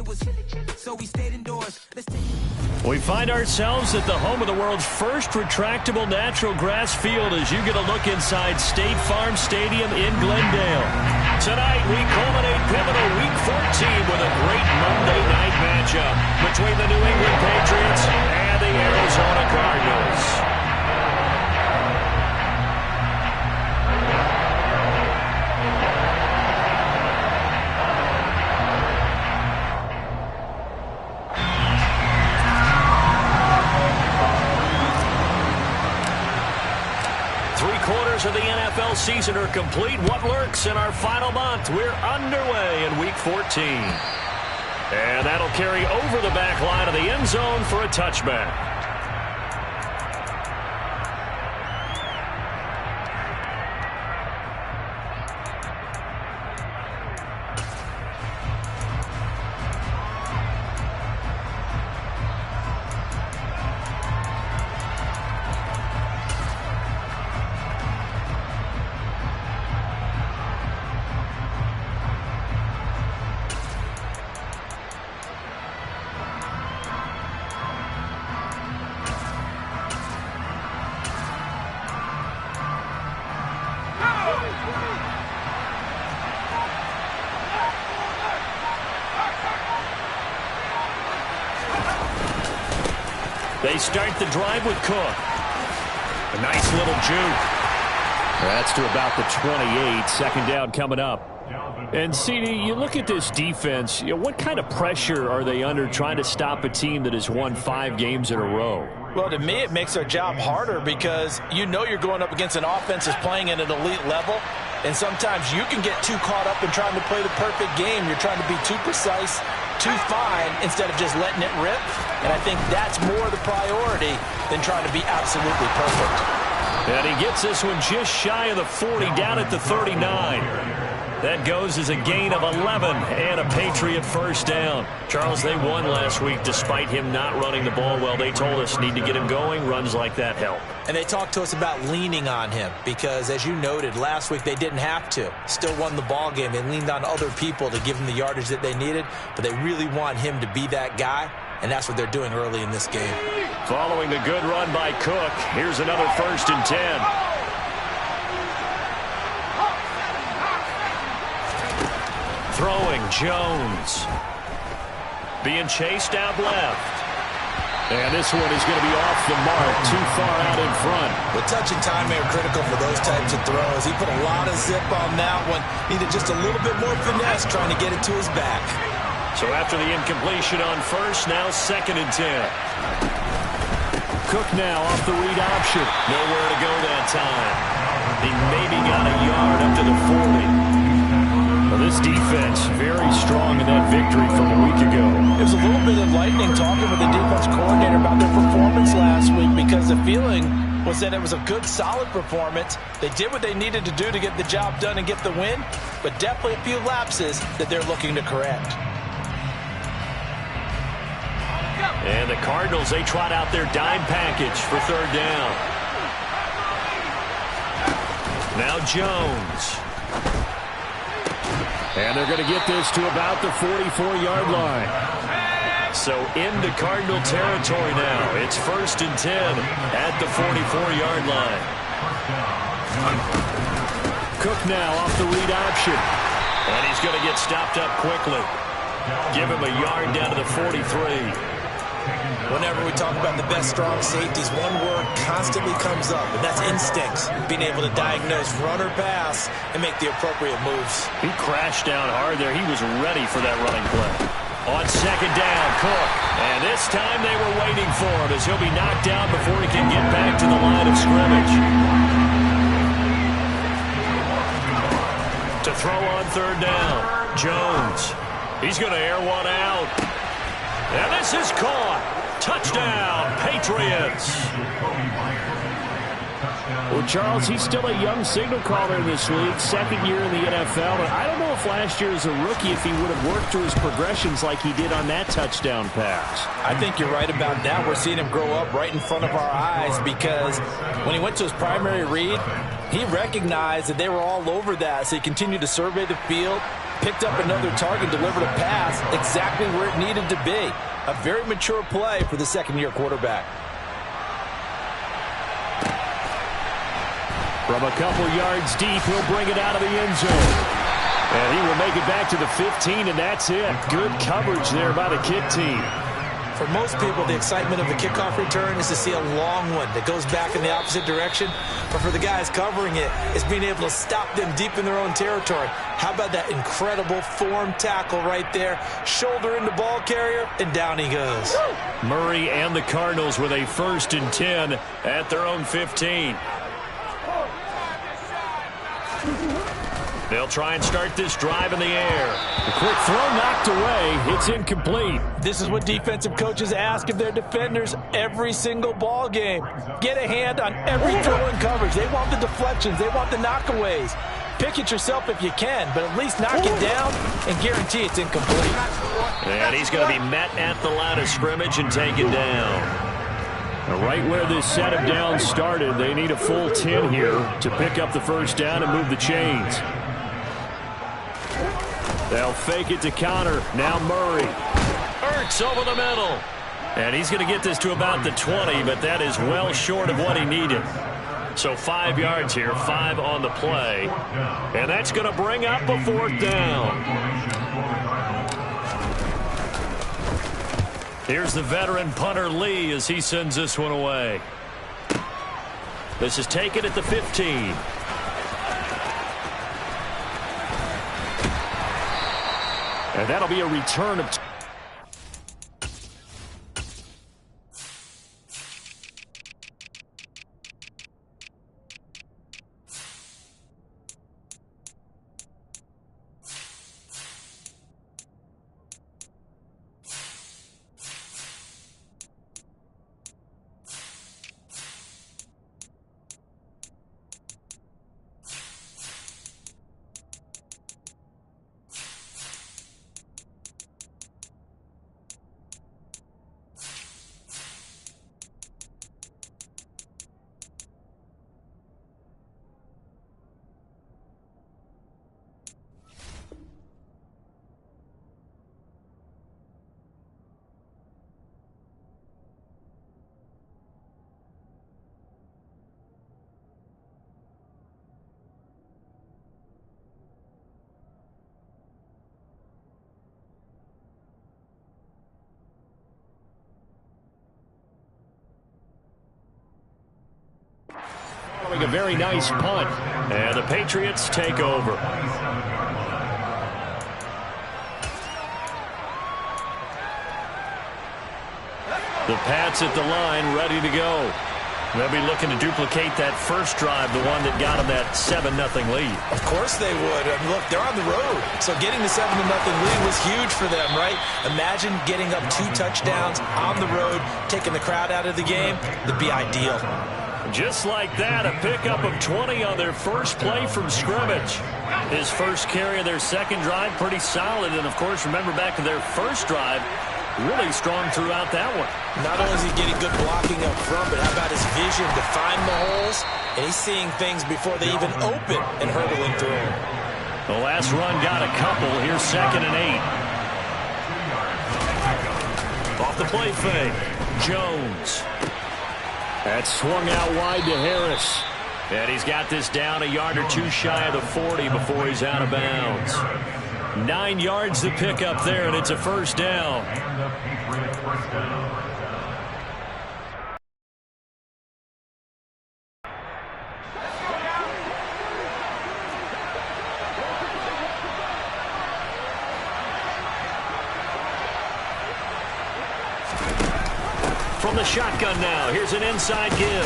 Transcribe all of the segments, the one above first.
It was so we stayed indoors. We find ourselves at the home of the world's first retractable natural grass field as you get a look inside State Farm Stadium in Glendale. Tonight, we culminate pivotal Week 14 with a great Monday night matchup between the New England Patriots and the Arizona Cardinals. 3/4 of the NFL season are complete. What lurks in our final month? We're underway in Week 14. And that'll carry over the back line of the end zone for a touchback. They start the drive with Cook. A nice little juke. That's to about the 28. Second down coming up. And, CD, you look at this defense, what kind of pressure are they under trying to stop a team that has won 5 games in a row? Well, to me, it makes their job harder because you know you're going up against an offense that's playing at an elite level, and sometimes you can get too caught up in trying to play the perfect game. You're trying to be too precise, too fine, instead of just letting it rip. And I think that's more the priority than trying to be absolutely perfect. And he gets this one just shy of the 40, down at the 39. That goes as a gain of 11 and a Patriot first down. Charles, they won last week despite him not running the ball well. They told us need to get him going. Runs like that help. And they talked to us about leaning on him because, as you noted, last week they didn't have to. Still won the ball game. They leaned on other people to give them the yardage that they needed, but they really want him to be that guy, and that's what they're doing early in this game. Following the good run by Cook, here's another 1st and 10. Throwing, Jones. Being chased out left. And this one is going to be off the mark, too far out in front. The touch and timing are critical for those types of throws. He put a lot of zip on that one. Needed just a little bit more finesse trying to get it to his back. So after the incompletion on first, now 2nd and 10. Cook now off the read option. Nowhere to go that time. He maybe got a yard up to the 40. Well, this defense very strong in that victory from a week ago. It was a little bit enlightening talking with the defense coordinator about their performance last week because the feeling was that it was a good, solid performance. They did what they needed to do to get the job done and get the win, but definitely a few lapses that they're looking to correct. And the Cardinals, they trot out their dime package for 3rd down. Now Jones. And they're going to get this to about the 44-yard line. So into Cardinal territory now. It's 1st and 10 at the 44-yard line. Cook now off the read option. And he's going to get stopped up quickly. Give him a yard down to the 43. Whenever we talk about the best strong safeties, one word constantly comes up, and that's instincts. Being able to diagnose run or pass and make the appropriate moves. He crashed down hard there. He was ready for that running play. On 2nd down, Cook. And this time they were waiting for him as he'll be knocked down before he can get back to the line of scrimmage. To throw on 3rd down, Jones. He's going to air one out. And this is caught. Touchdown, Patriots. Well, Charles, he's still a young signal caller in this league, 2nd year in the NFL. But I don't know if last year as a rookie, if he would have worked through his progressions like he did on that touchdown pass. I think you're right about that. We're seeing him grow up right in front of our eyes because when he went to his primary read, he recognized that they were all over that. So he continued to survey the field, Picked up another target, delivered a pass exactly where it needed to be. A very mature play for the second-year quarterback. From a couple yards deep, he'll bring it out of the end zone. And he will make it back to the 15, and that's it. Good coverage there by the kick team. For most people, the excitement of the kickoff return is to see a long one that goes back in the opposite direction. But for the guys covering it, it's being able to stop them deep in their own territory. How about that incredible form tackle right there? Shoulder into ball carrier, and down he goes. Murray and the Cardinals with a 1st and 10 at their own 15. They'll try and start this drive in the air. A quick throw knocked away. It's incomplete. This is what defensive coaches ask of their defenders every single ball game. Get a hand on every throw in coverage. They want the deflections. They want the knockaways. Pick it yourself if you can, but at least knock it down and guarantee it's incomplete. And he's going to be met at the line of scrimmage and taken down. Right where this set of downs started, they need a full 10 here to pick up the first down and move the chains. They'll fake it to counter. Now Murray. Ertz over the middle. And he's going to get this to about the 20, but that is well short of what he needed. So 5 yards here, 5 on the play. And that's going to bring up a 4th down. Here's the veteran punter Lee as he sends this one away. This is taken at the 15. And that'll be a return of... A very nice punt. And the Patriots take over. The Pats at the line, ready to go. They'll be looking to duplicate that first drive, the one that got them that 7-0 lead. Of course they would. I mean, look, they're on the road. So getting the 7-0 lead was huge for them, right? Imagine getting up 2 touchdowns on the road, taking the crowd out of the game. It'd be ideal. Just like that, a pickup of 20 on their first play from scrimmage. His first carry of their second drive, pretty solid. And, of course, remember back to their first drive, really strong throughout that one. Not only is he getting good blocking up front, but how about his vision to find the holes? And he's seeing things before they even open and hurdling through them. The last run got a couple. Here's 2nd and 8. Off the play fake. Jones. That swung out wide to Harris. And he's got this down a yard or 2 shy of the 40 before he's out of bounds. 9 yards to pick up there, and it's a first down. From the shotgun now, here's an inside give.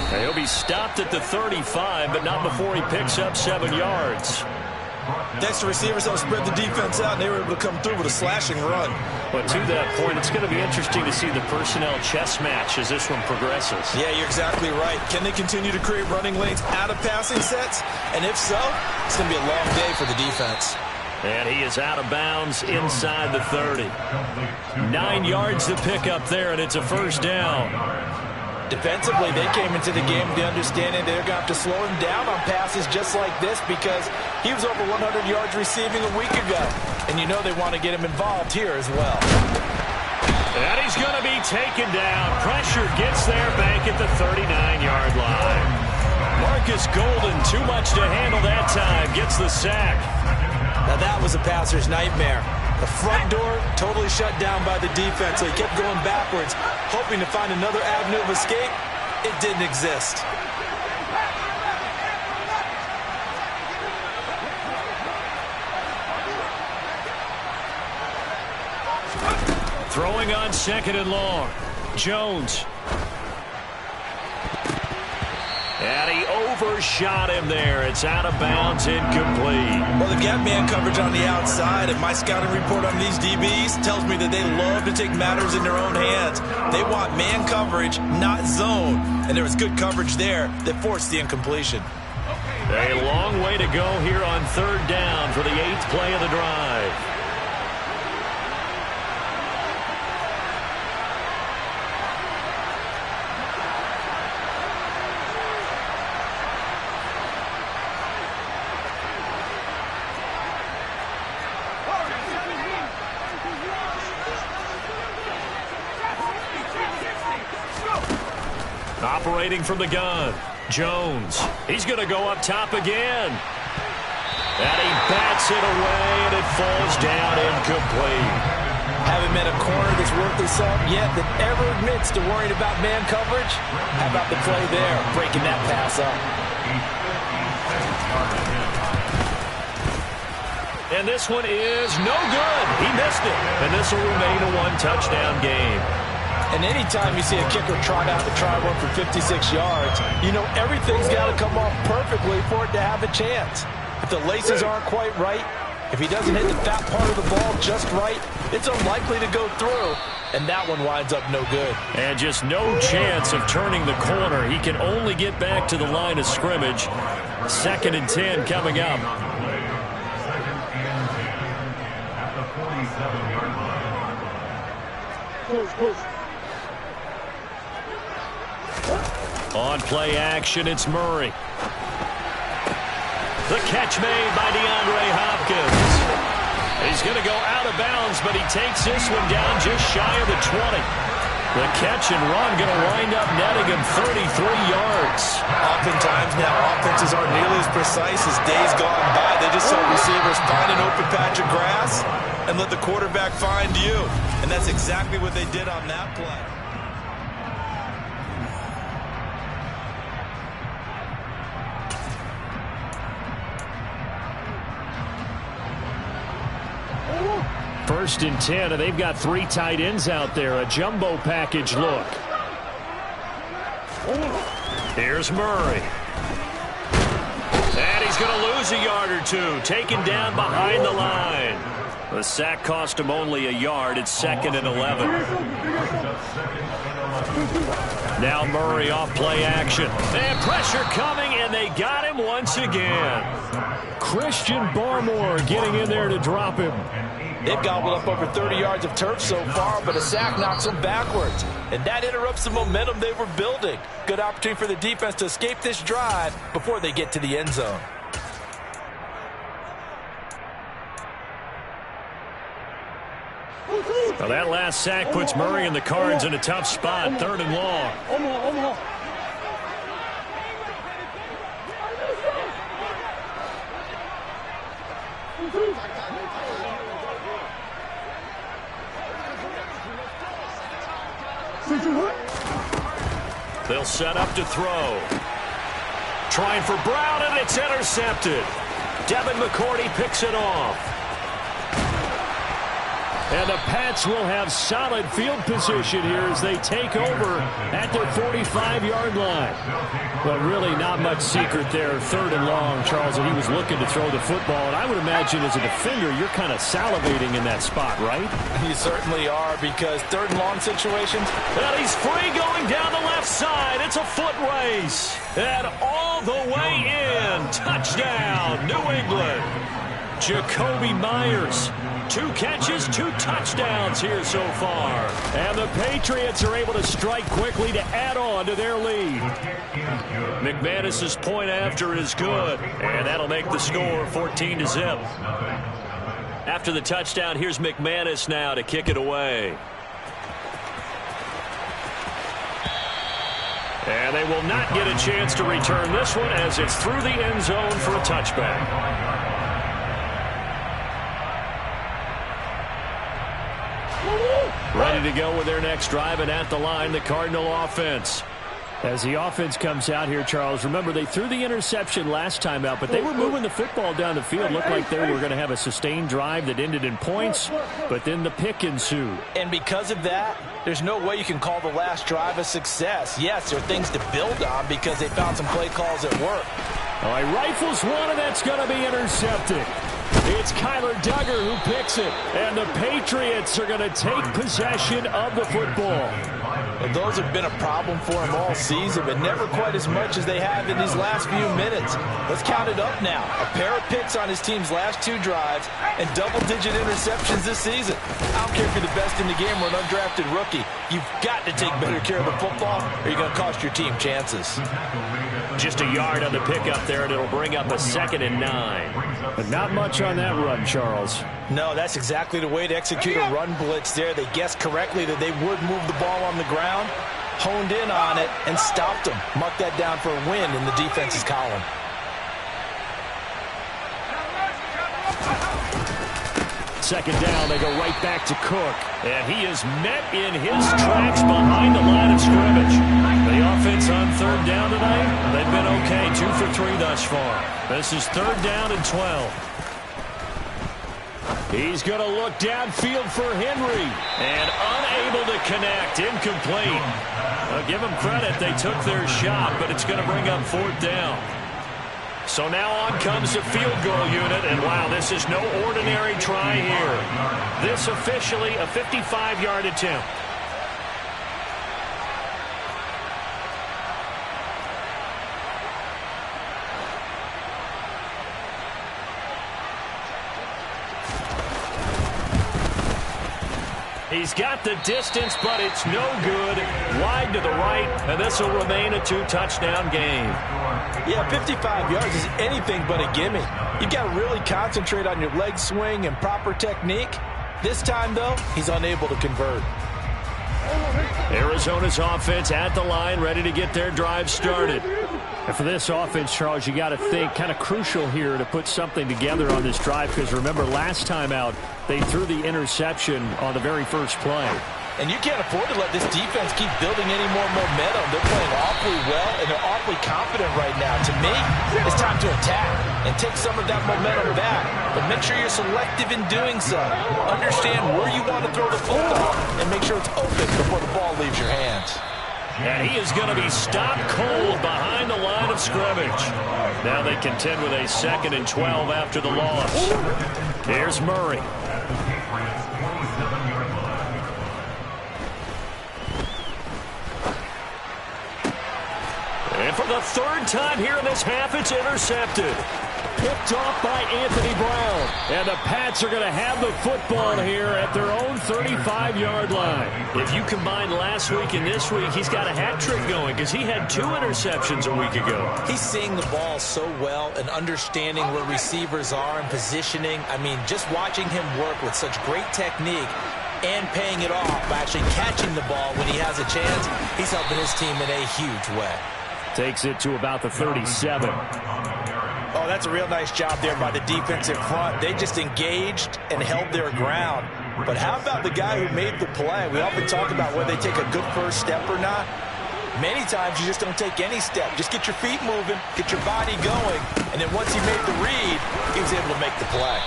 He'll be stopped at the 35, but not before he picks up 7 yards. Next, the receivers don't spread the defense out, and they were able to come through with a slashing run. But to that point, it's going to be interesting to see the personnel chess match as this one progresses. Yeah, you're exactly right. Can they continue to create running lanes out of passing sets? And if so, it's going to be a long day for the defense. And he is out of bounds inside the 30. 9 yards to pick up there, and it's a first down. Defensively, they came into the game with the understanding they're going to have to slow him down on passes just like this because he was over 100 yards receiving a week ago. And you know they want to get him involved here as well. And he's going to be taken down. Pressure gets there back at the 39-yard line. Marcus Golden, too much to handle that time, gets the sack. Now that was a passer's nightmare. The front door totally shut down by the defense, so he kept going backwards, hoping to find another avenue of escape. It didn't exist. Throwing on 2nd and long. Jones. And he overshot him there. It's out of bounds, incomplete. Well, they've got man coverage on the outside, and my scouting report on these DBs tells me that they love to take matters in their own hands. They want man coverage, not zone. And there was good coverage there that forced the incompletion. A long way to go here on 3rd down for the 8th play of the drive. Operating from the gun, Jones. He's going to go up top again. And he bats it away, and it falls down incomplete. Haven't met a corner that's worth his salt yet that ever admits to worrying about man coverage. How about the play there, breaking that pass up? And this one is no good. He missed it. And this will remain a 1-touchdown game. And anytime you see a kicker trot out the try run for 56 yards, you know everything's got to come off perfectly for it to have a chance. If the laces aren't quite right, if he doesn't hit the fat part of the ball just right, it's unlikely to go through. And that one winds up no good. And just no chance of turning the corner. He can only get back to the line of scrimmage. 2nd and 10 coming up. On play action, it's Murray. The catch made by DeAndre Hopkins. He's going to go out of bounds, but he takes this one down just shy of the 20. The catch and run going to wind up netting him 33 yards. Oftentimes now, offenses aren't nearly as precise as days gone by. They just saw receivers find an open patch of grass and let the quarterback find you. And that's exactly what they did on that play. First and 10, and they've got 3 tight ends out there. A jumbo package look. Here's Murray. And he's going to lose a yard or two. Taken down behind the line. The sack cost him only a yard. It's 2nd and 11. Now Murray off play action. And pressure coming, and they got him once again. Christian Barmore getting in there to drop him. They've gobbled up over 30 yards of turf so far, but a sack knocks them backwards. And that interrupts the momentum they were building. Good opportunity for the defense to escape this drive before they get to the end zone. Well, that last sack puts Murray and the Cards in a tough spot. 3rd and long. They'll set up to throw. Trying for Brown, and it's intercepted. Devin McCourty picks it off. And the Pats will have solid field position here as they take over at their 45-yard line. But really not much secret there. 3rd and long, Charles, and he was looking to throw the football. And I would imagine as a defender, you're kind of salivating in that spot, right? You certainly are, because 3rd and long situations. And he's free going down the left side. It's a foot race. And all the way in. Touchdown, New England. Jacoby Myers 2 catches, 2 touchdowns here so far. And the Patriots are able to strike quickly to add on to their lead. McManus's point after is good, and that'll make the score 14-0. After the touchdown, here's McManus now to kick it away. And they will not get a chance to return this one as it's through the end zone for a touchback. Ready to go with their next drive, and at the line, the Cardinal offense. As the offense comes out here, Charles, remember they threw the interception last time out, but they were moving the football down the field. Looked like they were going to have a sustained drive that ended in points, but then the pick ensued. And because of that, there's no way you can call the last drive a success. Yes, there are things to build on because they found some play calls at work. All right, rifles one, and that's going to be intercepted. It's Kyler Duggar who picks it, and the Patriots are going to take possession of the football. Well, those have been a problem for him all season, but never quite as much as they have in these last few minutes. Let's count it up now. A pair of picks on his team's last 2 drives and double-digit interceptions this season. I don't care if you're the best in the game or an undrafted rookie. You've got to take better care of the football or you're going to cost your team chances. Just a yard on the pickup there, and it'll bring up a 2nd and 9. But not much on that run, Charles. No, that's exactly the way to execute a run blitz there. They guessed correctly that they would move the ball on the ground, honed in on it, and stopped them. Mark that down for a win in the defense's column. Second down, they go right back to Cook. And he is met in his tracks behind the line of scrimmage. The offense on 3rd down tonight, they've been okay. 2 for 3 thus far. This is 3rd down and 12. He's going to look downfield for Henry. And unable to connect. Incomplete. I'll give them credit. They took their shot, but it's going to bring up 4th down. So now on comes the field goal unit, and wow, this is no ordinary try here. This officially a 55-yard attempt. He's got the distance, but it's no good. Wide to the right, and this will remain a 2-touchdown game. Yeah, 55 yards is anything but a gimme. You've got to really concentrate on your leg swing and proper technique. This time, though, he's unable to convert. Arizona's offense at the line, ready to get their drive started. And for this offense, Charles, you got to think kind of crucial here to put something together on this drive, because remember last time out they threw the interception on the very first play. And you can't afford to let this defense keep building any more momentum. They're playing awfully well, and they're awfully confident right now. To me, it's time to attack and take some of that momentum back. But make sure you're selective in doing so. Understand where you want to throw the football and make sure it's open before the ball leaves your hands. And he is going to be stopped cold behind the line of scrimmage. Now they contend with a 2nd and 12 after the loss. Here's Murray. And for the 3rd time here in this half, it's intercepted. Picked off by Anthony Brown. And the Pats are going to have the football here at their own 35-yard line. If you combine last week and this week, he's got a hat trick going because he had 2 interceptions a week ago. He's seeing the ball so well and understanding where receivers are and positioning. I mean, just watching him work with such great technique and paying it off by actually catching the ball when he has a chance, he's helping his team in a huge way. Takes it to about the 37. Oh, that's a real nice job there by the defensive front. They just engaged and held their ground. But how about the guy who made the play? We often talk about whether they take a good first step or not. Many times you just don't take any step. Just get your feet moving, get your body going, and then once he made the read, he was able to make the play.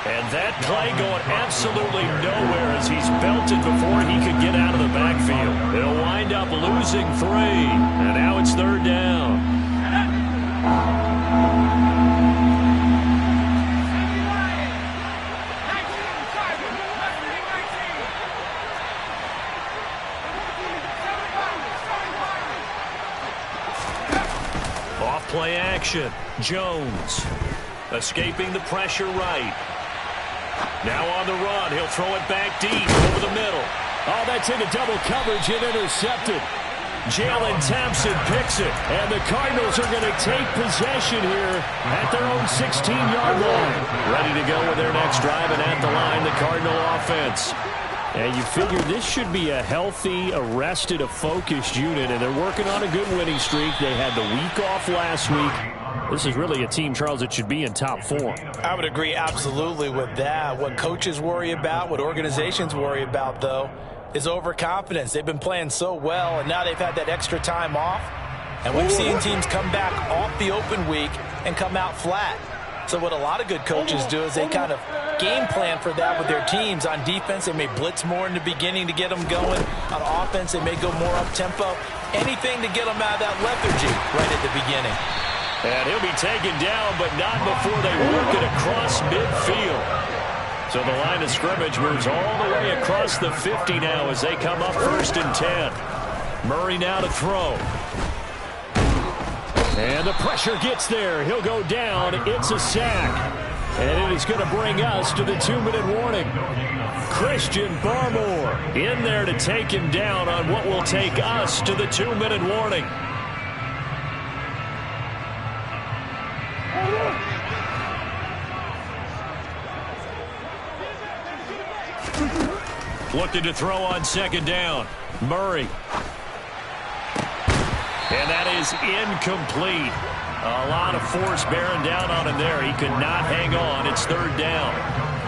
And that play going absolutely nowhere as he's belted before he could get out of the backfield. It'll wind up losing 3, and now it's 3rd down. Off-play action. Jones escaping the pressure right. Now on the run, he'll throw it back deep over the middle. Oh, that's into double coverage and intercepted. Jalen Thompson picks it, and the Cardinals are going to take possession here at their own 16-yard line. Ready to go with their next drive, and at the line, the Cardinal offense. And you figure this should be a healthy, arrested, a focused unit, and they're working on a good winning streak. They had the week off last week. This is really a team, Charles, that should be in top form. I would agree absolutely with that. What coaches worry about, what organizations worry about, though, is overconfidence. They've been playing so well, and now they've had that extra time off. And we've seen teams come back off the open week and come out flat. So what a lot of good coaches do is they kind of game plan for that with their teams. On defense, they may blitz more in the beginning to get them going. On offense, they may go more up-tempo. Anything to get them out of that lethargy right at the beginning. And he'll be taken down, but not before they work it across midfield. So the line of scrimmage moves all the way across the 50 now as they come up 1st and 10. Murray now to throw. And the pressure gets there. He'll go down. It's a sack. And it is going to bring us to the 2-minute warning. Christian Barmore in there to take him down on what will take us to the 2-minute warning. Looking to throw on 2nd down. Murray. And that is incomplete. A lot of force bearing down on him there. He could not hang on. It's 3rd down.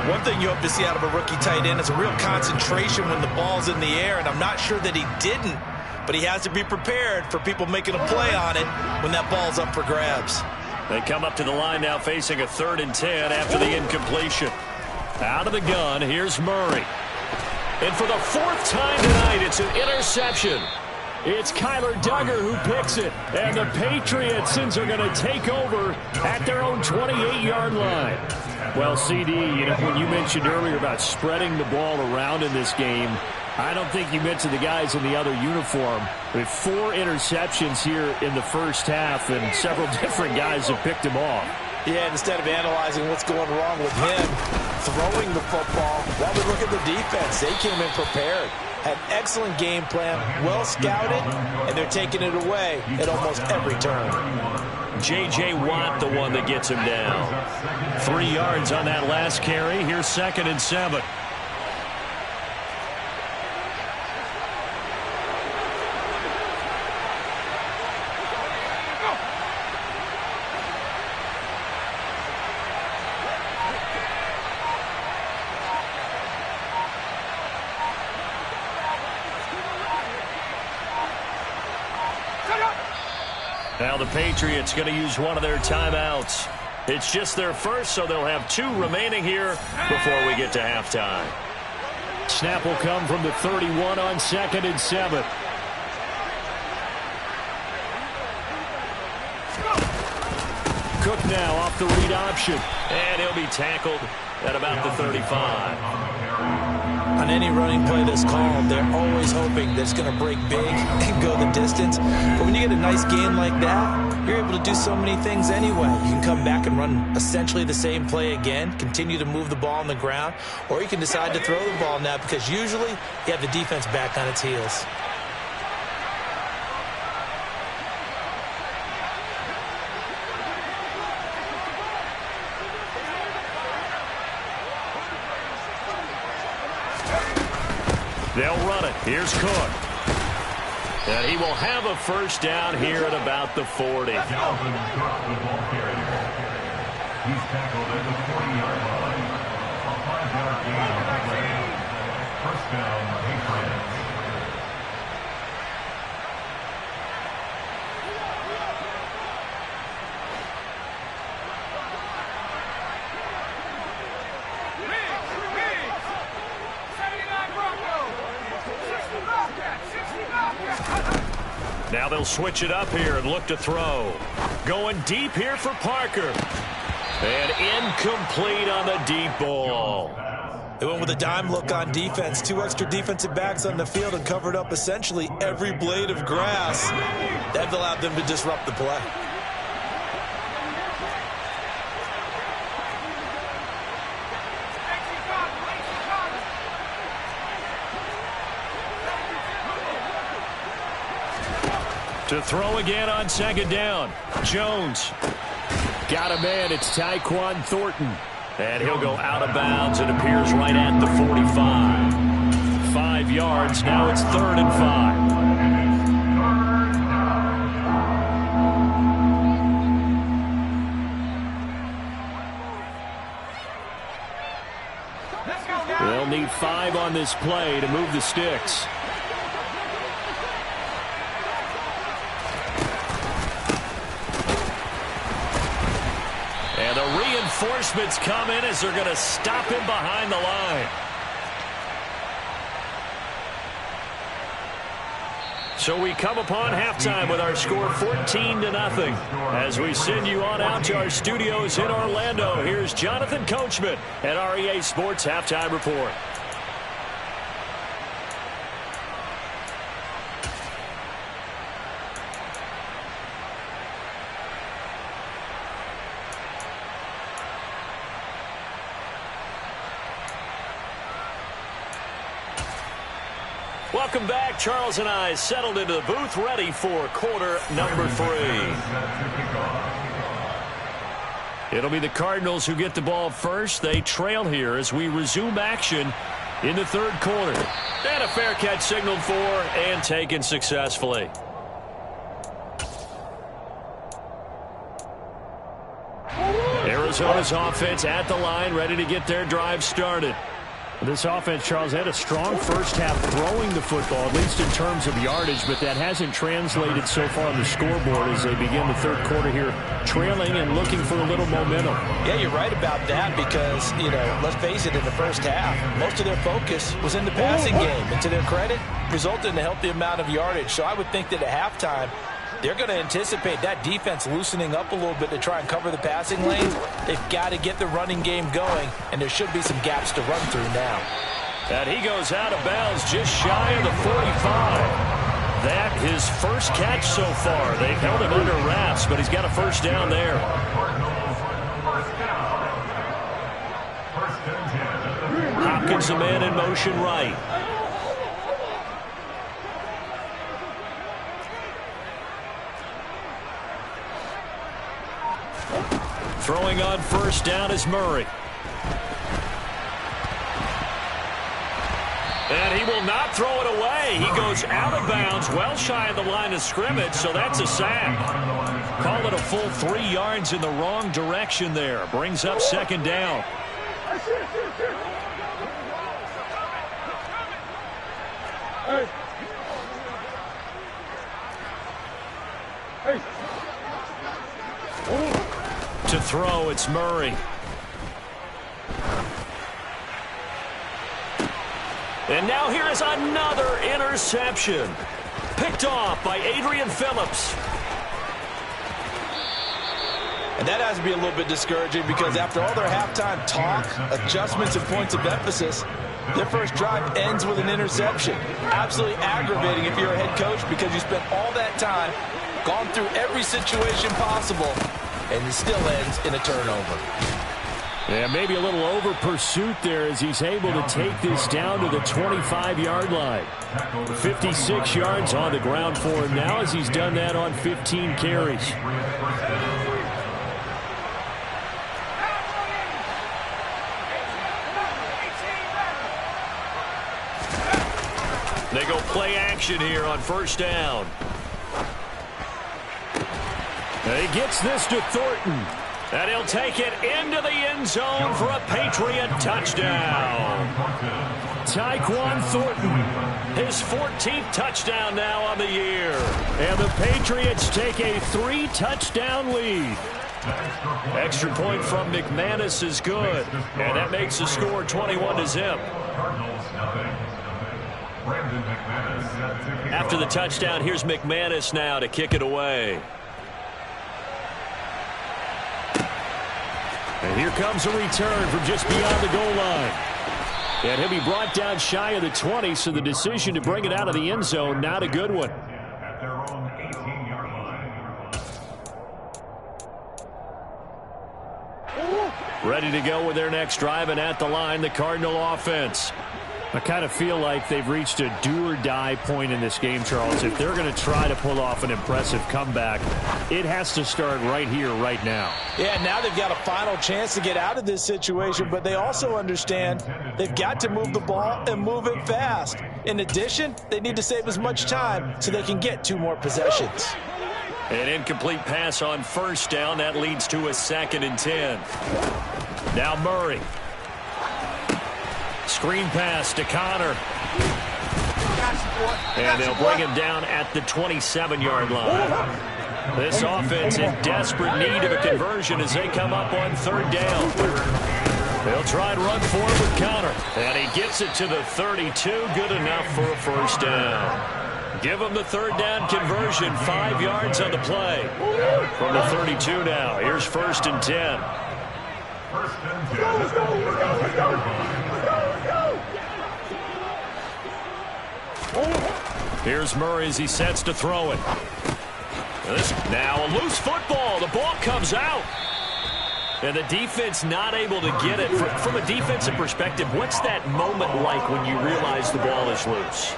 One thing you hope to see out of a rookie tight end is a real concentration when the ball's in the air, and I'm not sure that he didn't, but he has to be prepared for people making a play on it when that ball's up for grabs. They come up to the line now facing a 3rd and 10 after the incompletion. Out of the gun, here's Murray. And for the 4th time tonight, it's an interception. It's Kyler Duggar who picks it, and the Patriotsons are going to take over at their own 28-yard line. Well, CD, you know, when you mentioned earlier about spreading the ball around in this game, I don't think you mentioned the guys in the other uniform. With 4 interceptions here in the first half, and several different guys have picked him off. Yeah, instead of analyzing what's going wrong with him throwing the football, while we look at the defense, they came in prepared. Had excellent game plan, well scouted, and they're taking it away at almost every turn. J.J. Watt, the one that gets him down. 3 yards on that last carry. Here's 2nd and 7. Now the Patriots going to use one of their timeouts. It's just their first, so they'll have 2 remaining here before we get to halftime. Snap will come from the 31 on 2nd and 7. Cook now off the read option. And he'll be tackled at about the 35. On any running play that's called, they're always hoping that it's going to break big and go the distance. But when you get a nice gain like that, you're able to do so many things anyway. You can come back and run essentially the same play again, continue to move the ball on the ground, or you can decide to throw the ball now because usually you have the defense back on its heels. They'll run it. Here's Cook. And he will have a 1st down here at about the 40. He's tackled at the 40-yard line. A 5-yard gain on the play. 1st down, Patriots. Now they'll switch it up here and look to throw. Going deep here for Parker. And incomplete on the deep ball. They went with a dime look on defense. 2 extra defensive backs on the field and covered up essentially every blade of grass. That allowed them to disrupt the play. To throw again on second down. Jones. Got a man. It's Tyquan Thornton. And he'll go out of bounds. It appears right at the 45. 5 yards. Now it's 3rd and 5. They'll need 5 on this play to move the sticks. And the reinforcements come in as they're going to stop him behind the line. So we come upon halftime with our score 14-0. As we send you on out to our studios in Orlando, here's Jonathan Coachman at REA Sports Halftime Report. Welcome back. Charles and I settled into the booth, ready for quarter number 3. It'll be the Cardinals who get the ball first. They trail here as we resume action in the 3rd quarter. And a fair catch signaled for and taken successfully. Arizona's offense at the line, ready to get their drive started. This offense, Charles, had a strong first half throwing the football, at least in terms of yardage, but that hasn't translated so far on the scoreboard as they begin the 3rd quarter here, trailing and looking for a little momentum. Yeah, you're right about that because, let's face it, in the first half, most of their focus was in the passing game. And to their credit, resulted in a healthy amount of yardage. So I would think that at halftime, they're going to anticipate that defense loosening up a little bit to try and cover the passing lanes. They've got to get the running game going, and there should be some gaps to run through now. And he goes out of bounds just shy of the 45. That his first catch so far. They've held him under wraps, but he's got a first down there. Hopkins, a man in motion right. Throwing on first down is Murray. And he will not throw it away. He goes out of bounds, well shy of the line of scrimmage, so that's a sack. Call it a full 3 yards in the wrong direction there. Brings up second down. To throw, it's Murray. And now here is another interception. Picked off by Adrian Phillips. And that has to be a little bit discouraging because after all their halftime talk, adjustments, and points of emphasis, their first drive ends with an interception. Absolutely aggravating if you're a head coach because you spent all that time, gone through every situation possible, and it still ends in a turnover. Yeah, maybe a little over pursuit there as he's able to take this down to the 25-yard line. 56 yards on the ground for him now as he's done that on 15 carries. They go play action here on first down. And he gets this to Thornton. And he'll take it into the end zone for a Patriot touchdown. Tyquan Thornton, his 14th touchdown now on the year. And the Patriots take a 3-touchdown lead. Extra point from McManus is good. And that makes the score 21-0. After the touchdown, here's McManus now to kick it away. And here comes a return from just beyond the goal line. And he'll be brought down shy of the 20, so the decision to bring it out of the end zone, not a good one. At their own 18-yard line. Ready to go with their next drive, and at the line, the Cardinal offense. I kind of feel like they've reached a do-or-die point in this game, Charles. If they're going to try to pull off an impressive comeback, it has to start right here, right now. Yeah, now they've got a final chance to get out of this situation, but they also understand they've got to move the ball and move it fast. In addition, they need to save as much time so they can get 2 more possessions. An incomplete pass on first down. That leads to a 2nd and 10. Now Murray. Screen pass to Connor. And they'll bring him down at the 27-yard line. This offense in desperate need of a conversion as they come up on 3rd down. They'll try and run for it with Connor. And he gets it to the 32. Good enough for a 1st down. Give them the 3rd down conversion. 5 yards on the play. From the 32 now. Here's 1st and 10. Here's Murray as he sets to throw it. Now a loose football. The ball comes out. And the defense not able to get it. From a defensive perspective, what's that moment like when you realize the ball is loose?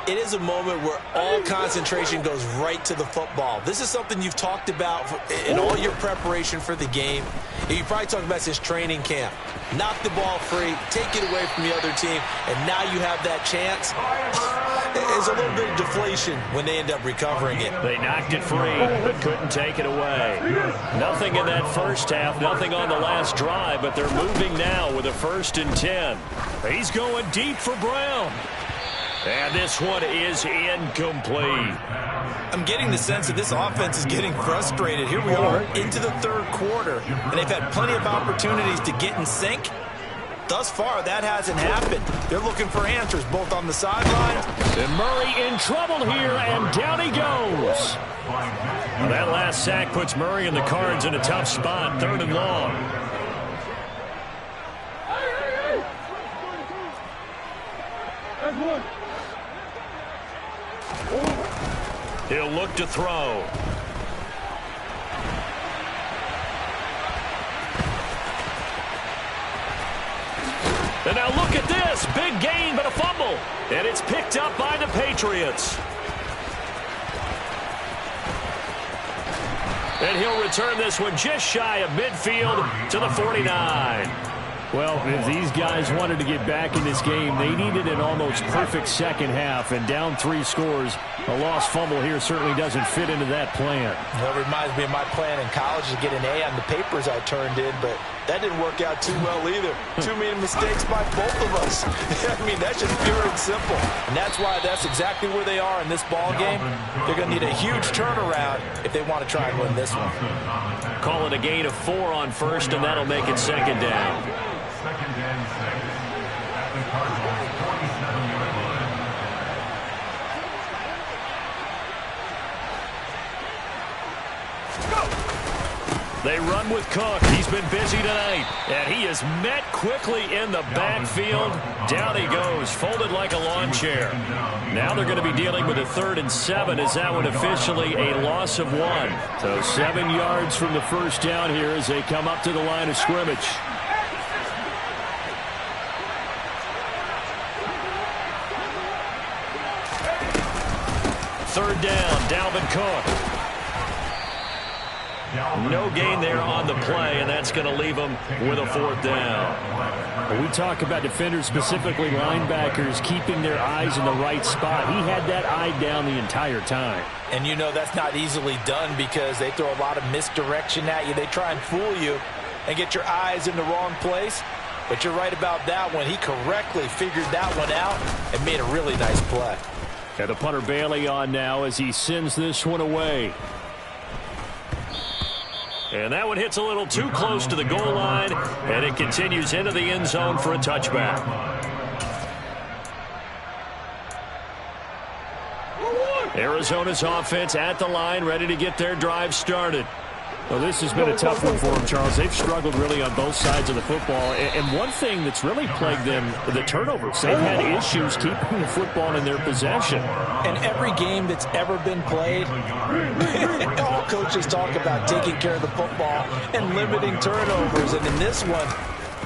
It is a moment where all concentration goes right to the football. This is something you've talked about in all your preparation for the game. You probably talked about since training camp. Knock the ball free, take it away from the other team, and now you have that chance. There's a little bit of deflation when they end up recovering it. They knocked it free, but couldn't take it away. Nothing in that first half, nothing on the last drive, but they're moving now with a 1st and 10. He's going deep for Brown. And this one is incomplete. I'm getting the sense that this offense is getting frustrated. Here we are into the 3rd quarter, and they've had plenty of opportunities to get in sync. Thus far, that hasn't happened. They're looking for answers both on the sidelines. And Murray in trouble here, and down he goes. Well, that last sack puts Murray and the Cards in a tough spot, 3rd and long. He'll look to throw. And now look at this. Big gain, but a fumble. And it's picked up by the Patriots. And he'll return this one just shy of midfield to the 49. Well, if these guys wanted to get back in this game, they needed an almost perfect second half, and down 3 scores. A lost fumble here certainly doesn't fit into that plan. Well, it reminds me of my plan in college to get an A on the papers I turned in, but that didn't work out too well either. Too many mistakes by both of us. I mean, that's just pure and simple. And that's why that's exactly where they are in this ball game. They're going to need a huge turnaround if they want to try and win this one. Call it a gain of 4 on first, and that'll make it 2nd down. 2nd and 6 at the Cardinals' 47-yard line. They run with Cook. He's been busy tonight. And he is met quickly in the backfield. Down he goes, folded like a lawn chair. Now they're going to be dealing with a 3rd and 7. Is that one officially a loss of 1? So 7 yards from the 1st down here as they come up to the line of scrimmage. Third down, Dalvin Cook. No gain there on the play, and that's going to leave them with a 4th down. We talk about defenders, specifically linebackers, keeping their eyes in the right spot. He had that eye down the entire time. And you know that's not easily done because they throw a lot of misdirection at you. They try and fool you and get your eyes in the wrong place. But you're right about that one. He correctly figured that one out and made a really nice play. Got the punter Bailey on now as he sends this one away. And that one hits a little too close to the goal line, and it continues into the end zone for a touchback. Arizona's offense at the line, ready to get their drive started. Well, this has been a tough one for them, Charles. They've struggled really on both sides of the football. And one thing that's really plagued them, the turnovers. They've had issues keeping the football in their possession. And every game that's ever been played, all coaches talk about taking care of the football and limiting turnovers. And in this one,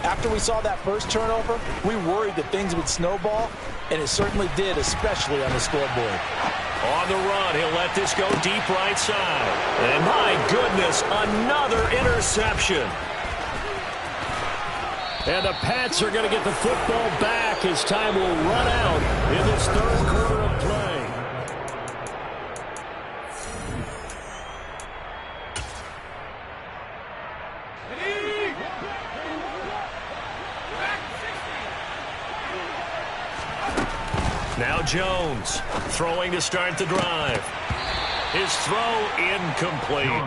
After we saw that first turnover, we worried that things would snowball, and it certainly did, especially on the scoreboard. On the run, he'll let this go deep right side. And my goodness, another interception. And the Pats are going to get the football back as time will run out in this third quarter of play. Now Jones throwing to start the drive. His throw incomplete.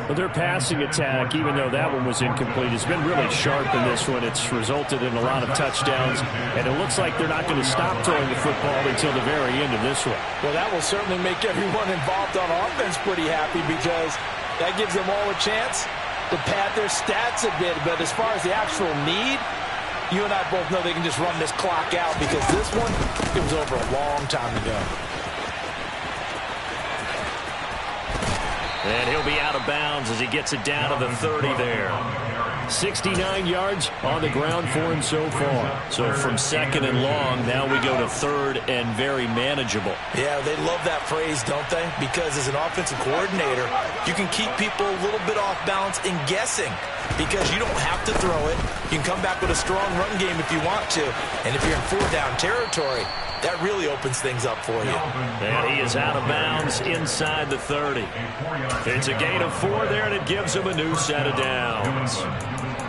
But their passing attack, even though that one was incomplete, has been really sharp in this one. It's resulted in a lot of touchdowns, and it looks like they're not going to stop throwing the football until the very end of this one. Well, that will certainly make everyone involved on offense pretty happy because that gives them all a chance to pad their stats a bit. But as far as the actual need, you and I both know they can just run this clock out because this one, it was over a long time ago. And he'll be out of bounds as he gets it down to the 30 there. 69 yards on the ground for him so far. So from second and long, now we go to third and very manageable. Yeah, they love that phrase, don't they? Because as an offensive coordinator, you can keep people a little bit off balance and guessing because you don't have to throw it. You can come back with a strong run game if you want to. And if you're in four-down territory, that really opens things up for you. And he is out of bounds inside the 30. It's a gain of 4 there, and it gives him a new set of downs.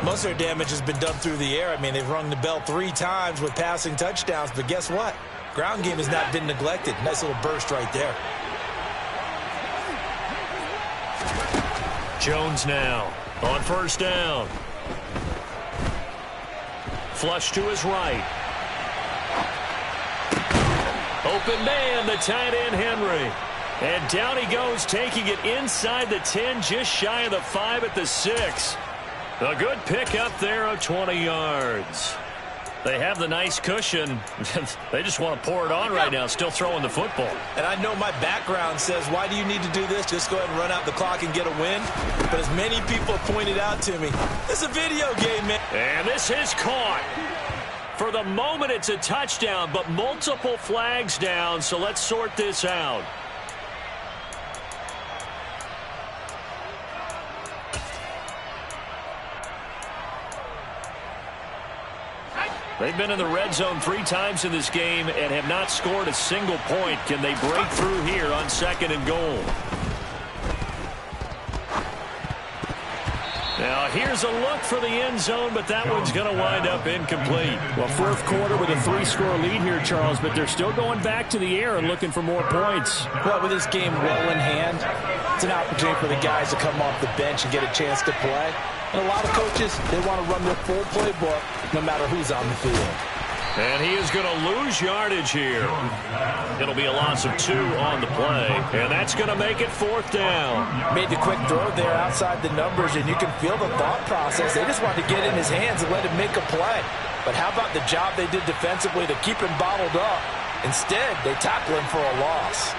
Most of their damage has been done through the air. I mean, they've rung the bell 3 times with passing touchdowns, but guess what? Ground game has not been neglected. Nice little burst right there. Jones now on first down. Flush to his right. Open man, the tight end, Henry. And down he goes, taking it inside the 10, just shy of the 5 at the 6. A good pickup there of 20 yards. They have the nice cushion. They just want to pour it on right now, still throwing the football. And I know my background says, why do you need to do this? Just go ahead and run out the clock and get a win. But as many people have pointed out to me, it's a video game, man. And this is caught. For the moment, it's a touchdown, but multiple flags down, so let's sort this out. They've been in the red zone 3 times in this game and have not scored a single point. Can they break through here on second and goal? Now, here's a look for the end zone, but that one's going to wind up incomplete. Well, fourth quarter with a 3-score lead here, Charles, but they're still going back to the air and looking for more points. Well, with this game well in hand, it's an opportunity for the guys to come off the bench and get a chance to play. And a lot of coaches, they want to run their full playbook no matter who's on the field. And he is going to lose yardage here. It'll be a loss of 2 on the play, and that's going to make it 4th down. Made the quick throw there outside the numbers, and you can feel the thought process. They just wanted to get in his hands and let him make a play. But how about the job they did defensively to keep him bottled up? Instead, they tackle him for a loss.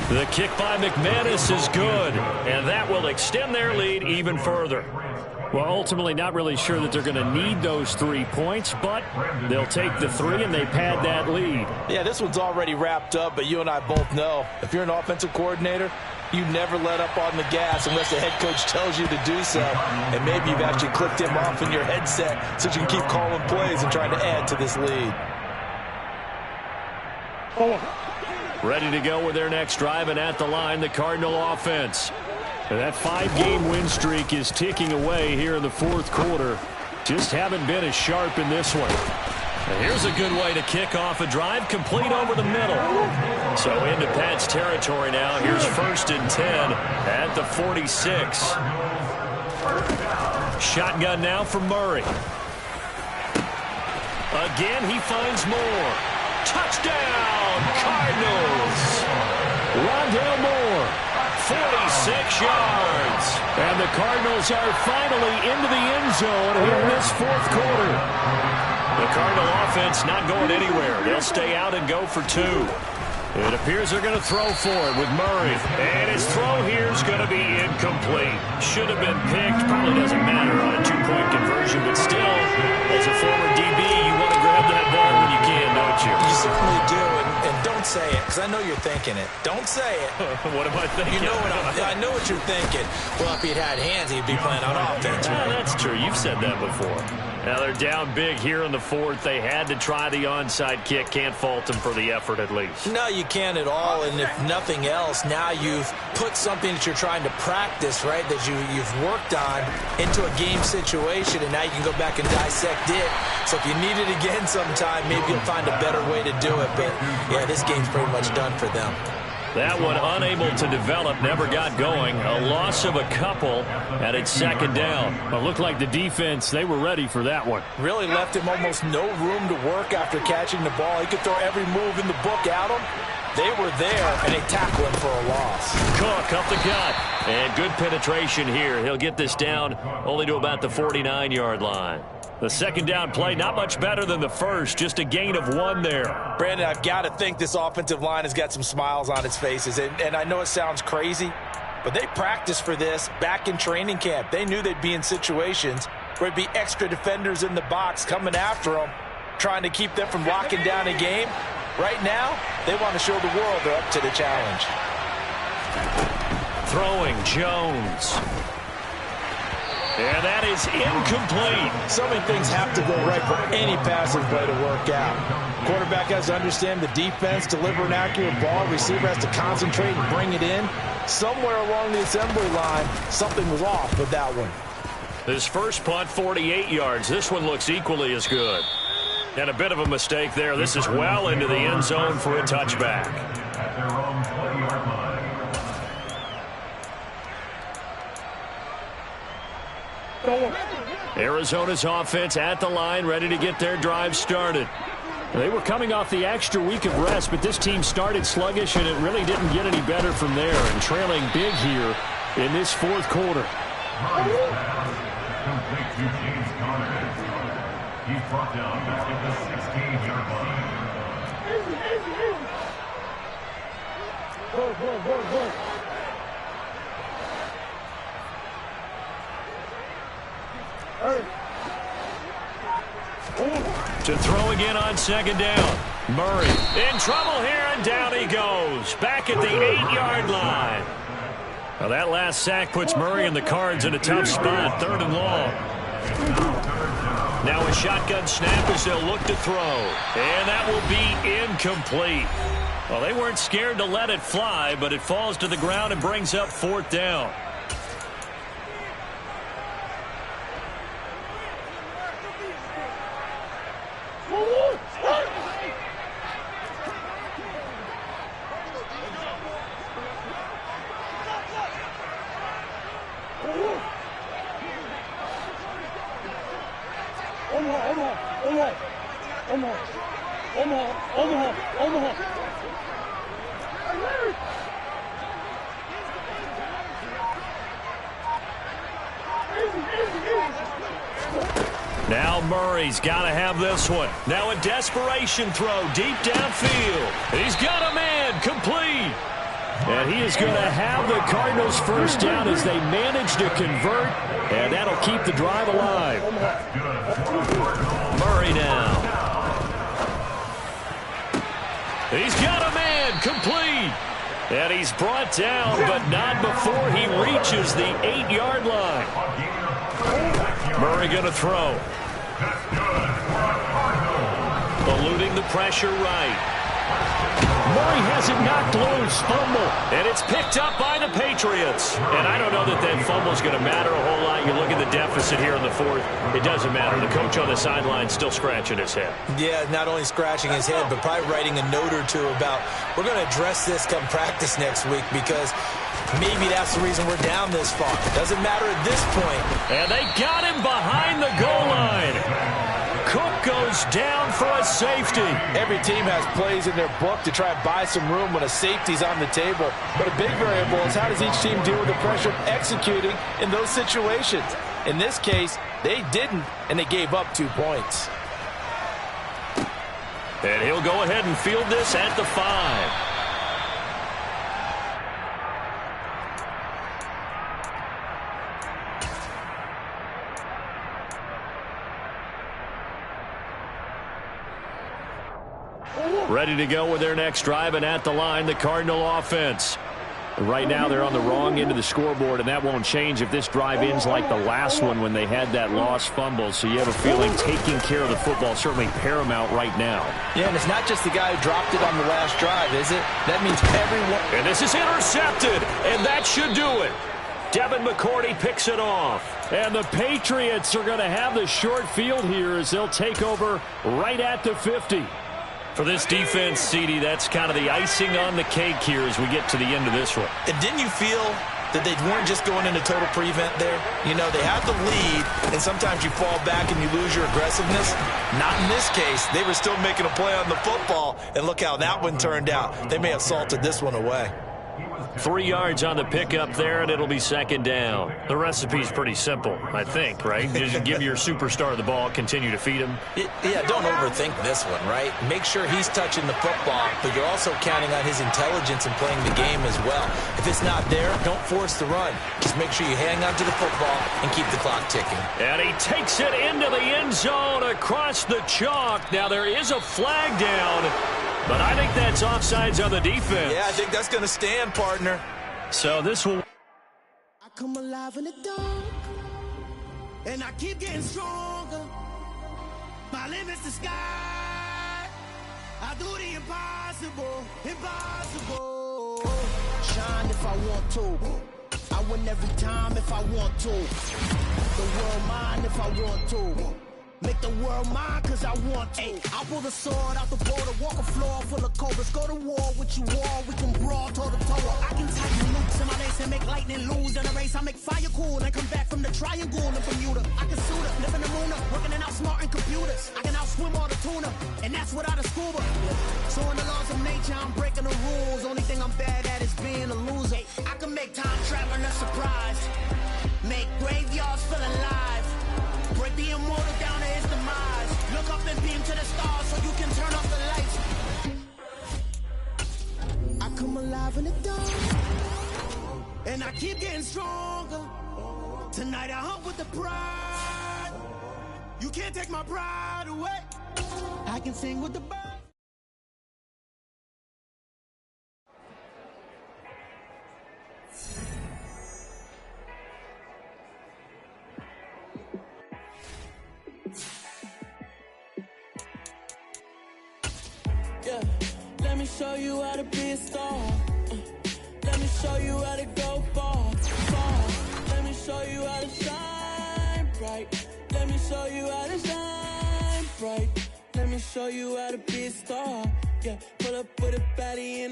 The kick by McManus is good, and that will extend their lead even further. Well, ultimately not really sure that they're going to need those 3 points, but they'll take the 3 and they pad that lead. Yeah, this one's already wrapped up, but you and I both know if you're an offensive coordinator, you never let up on the gas unless the head coach tells you to do so. And maybe you've actually clicked him off in your headset so you can keep calling plays and trying to add to this lead. Ready to go with their next drive, and at the line, the Cardinal offense. And that 5-game win streak is ticking away here in the fourth quarter. Just haven't been as sharp in this one. And here's a good way to kick off a drive, complete over the middle. So into Pat's territory now. Here's 1st and 10 at the 46. Shotgun now for Murray. Again, he finds more. Touchdown, Cardinals! Rondale Moore, 46 yards. And the Cardinals are finally into the end zone here in this fourth quarter. The Cardinal offense not going anywhere. They'll stay out and go for 2. It appears they're going to throw for it with Murray. And his throw here is going to be incomplete. Should have been picked. Probably doesn't matter on a 2-point conversion, but still, as a former DB, you want to grab that ball when you can, don't you? You certainly do, and don't say it, because I know you're thinking it. Don't say it. What am I thinking? You know I know what you're thinking. Well, if he'd had hands, he'd be playing on offense. That's true. You've said that before. Now they're down big here in the 4th. They had to try the onside kick. Can't fault them for the effort at least. No, you can't at all. And if nothing else, now you've put something that you're trying to practice, right, that you've worked on into a game situation, and now you can go back and dissect it. So if you need it again sometime, maybe you'll find a better way to do it. But, yeah, this game's pretty much done for them. That one unable to develop, never got going. A loss of a couple, and it's 2nd down. Well, it looked like the defense, they were ready for that one. Really left him almost no room to work after catching the ball. He could throw every move in the book at him. They were there, and they tackle him for a loss. Cook up the gut, and good penetration here. He'll get this down only to about the 49-yard line. The 2nd down play, not much better than the first, just a gain of 1 there. Brandon, I've got to think this offensive line has got some smiles on its faces. And I know it sounds crazy, but they practiced for this back in training camp. They knew they'd be in situations where there'd be extra defenders in the box coming after them, trying to keep them from locking down a game. Right now, they want to show the world they're up to the challenge. Throwing Jones. And that is incomplete. So many things have to go right for any passing play to work out. Quarterback has to understand the defense, deliver an accurate ball. Receiver has to concentrate and bring it in. Somewhere along the assembly line, something was off with that one. His first punt, 48 yards. This one looks equally as good. And a bit of a mistake there. This is well into the end zone for a touchback. At their own 20-yard line. Arizona's offense at the line, ready to get their drive started. They were coming off the extra week of rest, but this team started sluggish, and it really didn't get any better from there. And trailing big here in this 4th quarter. Complete to James Conner. He's brought down back at the 16-yard line. To throw again on 2nd down. Murray in trouble here, and down he goes. Back at the 8-yard line. Now that last sack puts Murray and the Cards in a tough spot, 3rd and long. Now a shotgun snap as they'll look to throw. And that will be incomplete. Well, they weren't scared to let it fly, but it falls to the ground and brings up 4th down. Now Murray's got to have this one. Now a desperation throw deep downfield. He's got a man complete. And he is going to have the Cardinals first down as they manage to convert. And that'll keep the drive alive. Murray now. He's got a man complete. And he's brought down, but not before he reaches the 8-yard line. Murray going to throw. Eluding the pressure right. Murray has it knocked loose. Fumble. And it's picked up by the Patriots. And I don't know that fumble is going to matter a whole lot. You look at the deficit here in the 4th. It doesn't matter. The coach on the sideline still scratching his head. Yeah, not only scratching his head, but probably writing a note or two about, we're going to address this come practice next week, because maybe that's the reason we're down this far. Doesn't matter at this point. And they got him behind the goal line. Cook goes down for a safety. Every team has plays in their book to try and buy some room when a safety's on the table. But a big variable is, how does each team deal with the pressure of executing in those situations? In this case, they didn't, and they gave up 2 points. And he'll go ahead and field this at the 5. Ready to go with their next drive, and at the line, the Cardinal offense. Right now, they're on the wrong end of the scoreboard, and that won't change if this drive ends like the last one when they had that lost fumble. So you have a feeling taking care of the football is certainly paramount right now. Yeah, and it's not just the guy who dropped it on the last drive, is it? That means everyone. And this is intercepted, and that should do it. Devin McCourty picks it off. And the Patriots are going to have the short field here as they'll take over right at the 50. For this defense, CD, that's kind of the icing on the cake here as we get to the end of this one. And didn't you feel that they weren't just going into total prevent there? You know, they have the lead, and sometimes you fall back and you lose your aggressiveness. Not in this case. They were still making a play on the football, and look how that one turned out. They may have salted this one away. 3 yards on the pickup there, and it'll be second down. The recipe's pretty simple, I think, right? Just give your superstar the ball, continue to feed him. Yeah, don't overthink this one, right? Make sure he's touching the football, but you're also counting on his intelligence and playing the game as well. If it's not there, don't force the run. Just make sure you hang on to the football and keep the clock ticking. And he takes it into the end zone across the chalk. Now, there is a flag down, but I think that's offsides on the defense. Yeah, I think that's going to stand, partner. So this will... I come alive in the dark, and I keep getting stronger. My limit's the sky. I do the impossible, impossible. Shine if I want to. I win every time if I want to. The world mine if I want to. Make the world mine cause I want to. I pull the sword out the border, walk a floor full of cobras. Go to war with you all, we can brawl toe to toe. I can tighten loops in my lace and make lightning lose in a race. I make fire cool and come back from the triangle in Bermuda. I can suit up, live in the moon up, working and outsmarting computers. I can outswim all the tuna, and that's without a scuba. So in the laws of nature, I'm breaking the rules. Only thing I'm bad at is being a loser. I can make time traveling a surprise, make graveyards feel alive. Break the immortal down to his demise. Look up and beam to the stars so you can turn off the lights. I come alive in the dark, and I keep getting stronger. Tonight I hunt with the pride. You can't take my pride away. I can sing with the birds. Yeah, let me show you how to be a star. Let me show you how to go far, far. Let me show you how to shine bright. Let me show you how to shine bright. Let me show you how to be a star. Yeah, pull up with a baddie in a